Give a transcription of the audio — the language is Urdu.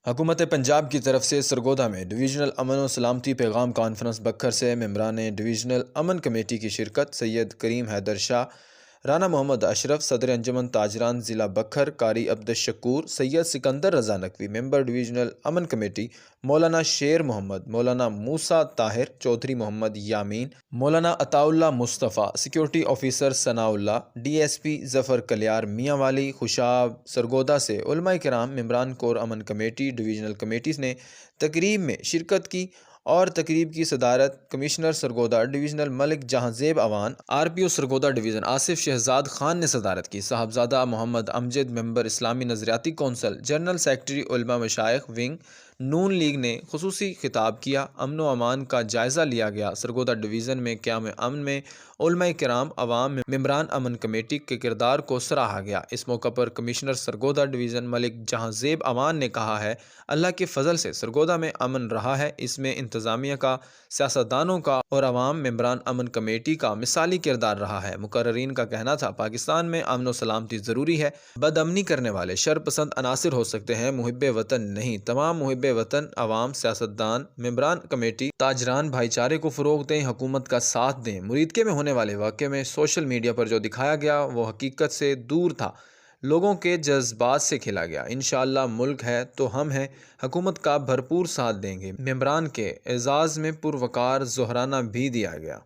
حکومت پنجاب کی طرف سے سرگودا میں ڈویژنل امن و سلامتی پیغام کانفرنس بکھر سے ممبران ڈویژنل امن کمیٹی کی شرکت سید کریم حیدر شاہ، رانا محمد اشرف، صدر انجمن تاجران ضلع بکھر قاری عبدالشکور، سید سکندر رضا نقوی، ممبر ڈویژنل امن کمیٹی مولانا شیر محمد، مولانا موسیٰ طاہر، چودھری محمد یامین، مولانا عطاء اللہ مصطفیٰ، سیکورٹی آفیسر ثناء اللہ، ڈی ایس پی ظفر کلیار میاں والی، خوشاب سرگودا سے علماء کرام، ممبران کور امن کمیٹی ڈویژنل کمیٹیز نے تقریب میں شرکت کی اور تقریب کی صدارت کمشنر سرگودا ڈویژنل ملک جہاں زیب اوان، آر پی او سرگودا ڈویژن آصف شہزاد خان نے صدارت کی۔ صاحبزادہ محمد امجد، ممبر اسلامی نظریاتی کونسل، جنرل سیکرٹری علماء مشائخ ونگ نون لیگ نے خصوصی خطاب کیا۔ امن و امان کا جائزہ لیا گیا۔ سرگودا ڈویژن میں قیام امن میں علماء کرام، عوام، ممبران امن کمیٹی کے کردار کو سراہا گیا۔ اس موقع پر کمشنر سرگودا ڈویژن ملک جہاں زیب اوان نے کہا ہے، اللہ کے فضل سے سرگودا میں امن رہا ہے۔ اس میں انتظامیہ کا، سیاستدانوں کا اور عوام ممبران امن کمیٹی کا مثالی کردار رہا ہے۔ مقررین کا کہنا تھا، پاکستان میں امن و سلامتی ضروری ہے۔ بد امنی کرنے والے شر پسند عناصر ہو سکتے ہیں، محب وطن نہیں۔ تمام محب وطن، عوام، سیاستدان، ممبران کمیٹی، تاجران بھائی چارے کو فروغ دیں، حکومت کا ساتھ دیں۔ مریدکے میں ہونے والے واقعے میں سوشل میڈیا پر جو دکھایا گیا وہ حقیقت سے دور تھا، لوگوں کے جذبات سے کھیلا گیا۔ انشاءاللہ ملک ہے تو ہم ہیں، حکومت کا بھرپور ساتھ دیں گے۔ ممبران کے اعزاز میں پروقار ظہرانہ بھی دیا گیا۔